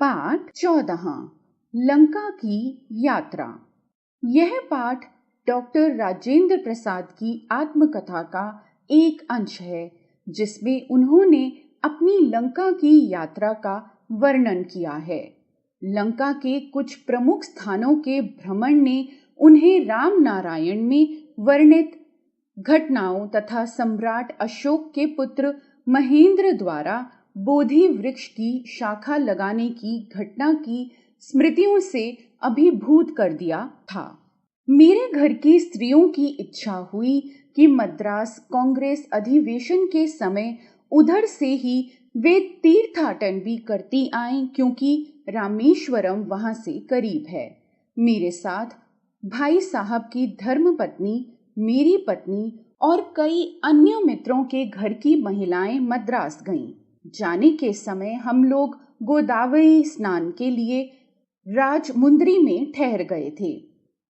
पाठ 14 लंका की यात्रा। यह पाठ डॉक्टर राजेंद्र प्रसाद की आत्मकथा का एक अंश है, जिसमें उन्होंने अपनी लंका की यात्रा का वर्णन किया है। लंका के कुछ प्रमुख स्थानों के भ्रमण ने उन्हें राम नारायण में वर्णित घटनाओं तथा सम्राट अशोक के पुत्र महेंद्र द्वारा बोधि वृक्ष की शाखा लगाने की घटना की स्मृतियों से अभिभूत कर दिया था। मेरे घर की स्त्रियों की इच्छा हुई कि मद्रास कांग्रेस अधिवेशन के समय उधर से ही वे तीर्थाटन भी करती आएं, क्योंकि रामेश्वरम वहां से करीब है। मेरे साथ भाई साहब की धर्मपत्नी, मेरी पत्नी और कई अन्य मित्रों के घर की महिलाएं मद्रास गईं। जाने के समय हम लोग गोदावरी स्नान के लिए राजमुंद्री में ठहर गए थे।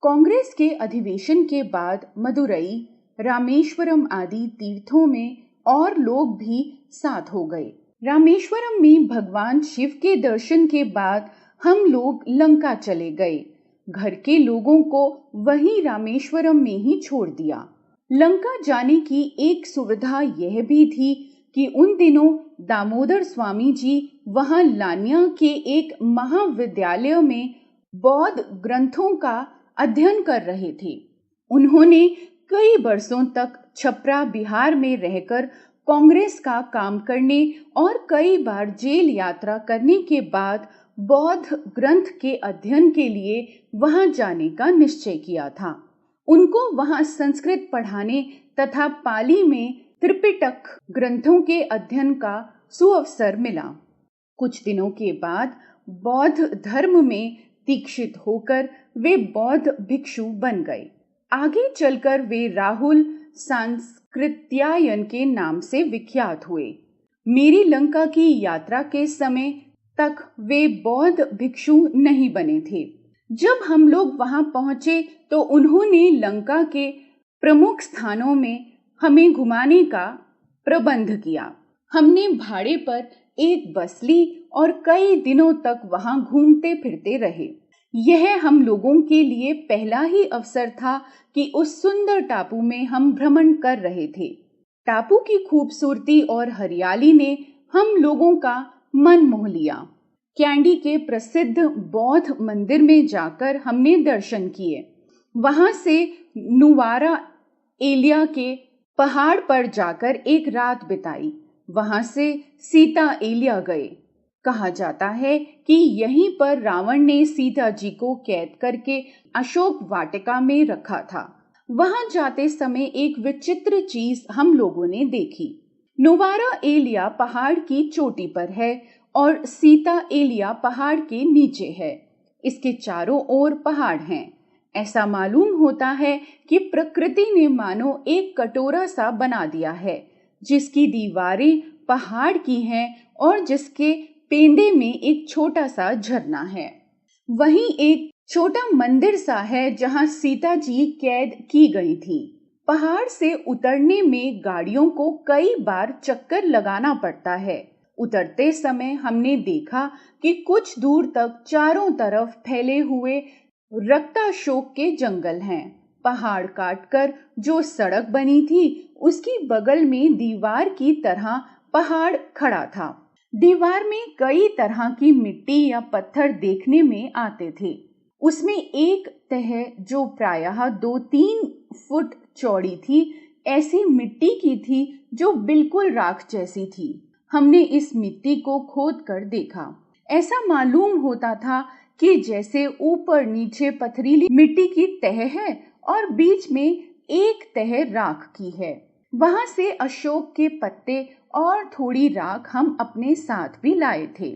कांग्रेस के अधिवेशन के बाद मदुरई, रामेश्वरम आदि तीर्थों में और लोग भी साथ हो गए। रामेश्वरम में भगवान शिव के दर्शन के बाद हम लोग लंका चले गए। घर के लोगों को वहीं रामेश्वरम में ही छोड़ दिया। लंका जाने की एक सुविधा यह भी थी कि उन दिनों दामोदर स्वामी जी वहां लानिया के एक महाविद्यालय में बौद्ध ग्रंथों का अध्ययन कर रहे थे। उन्होंने कई वर्षों तक छपरा बिहार में रहकर कांग्रेस का काम करने और कई बार जेल यात्रा करने के बाद बौद्ध ग्रंथ के अध्ययन के लिए वहां जाने का निश्चय किया था। उनको वहां संस्कृत पढ़ाने तथा पाली में त्रिपिटक ग्रंथों के अध्ययन का सुअवसर मिला। कुछ दिनों के बाद बौद्ध धर्म में दीक्षित होकर वे बौद्ध भिक्षु बन गए। आगे चलकर वे राहुल सांस्कृत्यायन के नाम से विख्यात हुए। मेरी लंका की यात्रा के समय तक वे बौद्ध भिक्षु नहीं बने थे। जब हम लोग वहां पहुंचे तो उन्होंने लंका के प्रमुख स्थानों में हमें घुमाने का प्रबंध किया। हमने भाड़े पर एक बस ली और कई दिनों तक वहां घूमते फिरते रहे। यह हम लोगों के लिए पहला ही अवसर था कि उस सुंदर टापू में हम भ्रमण कर रहे थे। टापू की खूबसूरती और हरियाली ने हम लोगों का मन मोह लिया। कैंडी के प्रसिद्ध बौद्ध मंदिर में जाकर हमने दर्शन किए। वहां से नुवारा एलिया के पहाड़ पर जाकर एक रात बिताई। वहां से सीता एलिया गए। कहा जाता है कि यहीं पर रावण ने सीता जी को कैद करके अशोक वाटिका में रखा था। वहां जाते समय एक विचित्र चीज हम लोगों ने देखी। नुवारा एलिया पहाड़ की चोटी पर है और सीता एलिया पहाड़ के नीचे है। इसके चारों ओर पहाड़ हैं। ऐसा मालूम होता है कि प्रकृति ने मानो एक कटोरा सा बना दिया है, जिसकी दीवारें पहाड़ की हैं और जिसके पेंदे में एक छोटा सा झरना है। वहीं एक छोटा मंदिर सा है जहां सीता जी कैद की गई थी। पहाड़ से उतरने में गाड़ियों को कई बार चक्कर लगाना पड़ता है। उतरते समय हमने देखा कि कुछ दूर तक चारों तरफ फैले हुए रक्ताशोक के जंगल हैं। पहाड़ काटकर जो सड़क बनी थी, उसकी बगल में दीवार की तरह पहाड़ खड़ा था। दीवार में कई तरह की मिट्टी या पत्थर देखने में आते थे। उसमें एक तह जो प्रायः 2-3 फुट चौड़ी थी, ऐसी मिट्टी की थी जो बिल्कुल राख जैसी थी। हमने इस मिट्टी को खोद कर देखा। ऐसा मालूम होता था कि जैसे ऊपर नीचे पथरीली मिट्टी की तह है और बीच में एक तह राख की है। वहां से अशोक के पत्ते और थोड़ी राख हम अपने साथ भी लाए थे।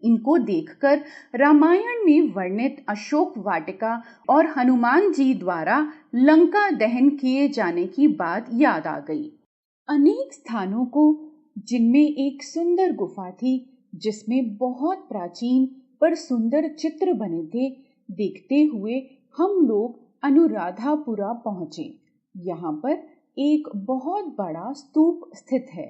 इनको देखकर रामायण में वर्णित अशोक वाटिका और हनुमान जी द्वारा लंका दहन किए जाने की बात याद आ गई। अनेक स्थानों को, जिनमें एक सुंदर गुफा थी जिसमें बहुत प्राचीन पर सुंदर चित्र बने थे, देखते हुए हम लोग अनुराधापुरा पहुंचे। यहाँ पर एक बहुत बड़ा स्तूप स्थित है।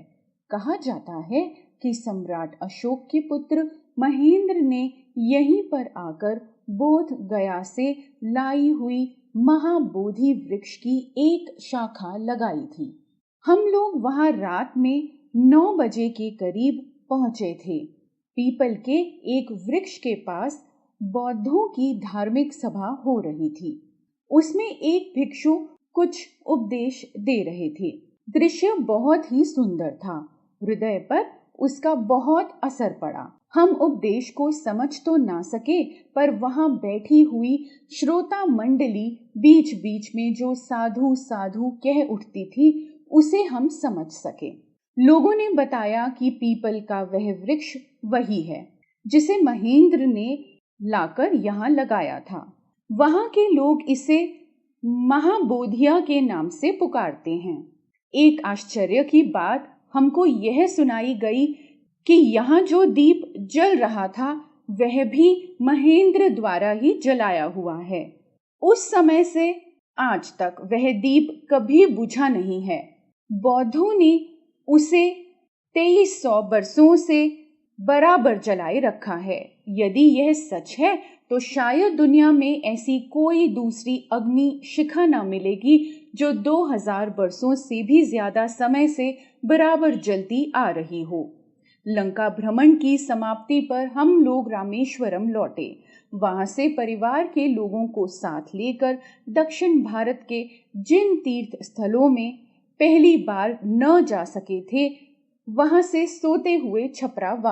कहा जाता है कि सम्राट अशोक के पुत्र महेंद्र ने यहीं पर आकर बोध गया से लाई हुई महाबोधि वृक्ष की एक शाखा लगाई थी। हम लोग वहां रात में 9 बजे के करीब पहुंचे थे। पीपल के एक वृक्ष के पास बौद्धों की धार्मिक सभा हो रही थी। उसमें एक भिक्षु कुछ उपदेश दे रहे थे। दृश्य बहुत ही सुंदर था। हृदय पर उसका बहुत असर पड़ा। हम उपदेश को समझ तो ना सके, पर वहां बैठी हुई श्रोता मंडली बीच बीच में जो साधु साधु कह उठती थी, उसे हम समझ सके। लोगों ने बताया कि पीपल का वह वृक्ष वही है जिसे महेंद्र ने लाकर यहाँ लगाया था। वहां के लोग इसे महाबोधिया के नाम से पुकारते हैं। एक आश्चर्य की बात हमको यह सुनाई गई कि यहाँ जो दीप जल रहा था वह भी महेंद्र द्वारा ही जलाया हुआ है। उस समय से आज तक वह दीप कभी बुझा नहीं है। बौद्धों ने उसे 2300 बरसों से बराबर जलाए रखा है। यदि यह सच है तो शायद दुनिया में ऐसी कोई दूसरी अग्नि शिखा न मिलेगी जो 2000 बरसों से भी ज्यादा समय से बराबर जलती आ रही हो। लंका भ्रमण की समाप्ति पर हम लोग रामेश्वरम लौटे। वहां से परिवार के लोगों को साथ लेकर दक्षिण भारत के जिन तीर्थ स्थलों में पहली बार न जा सके थे, वहां से सोते हुए छपरा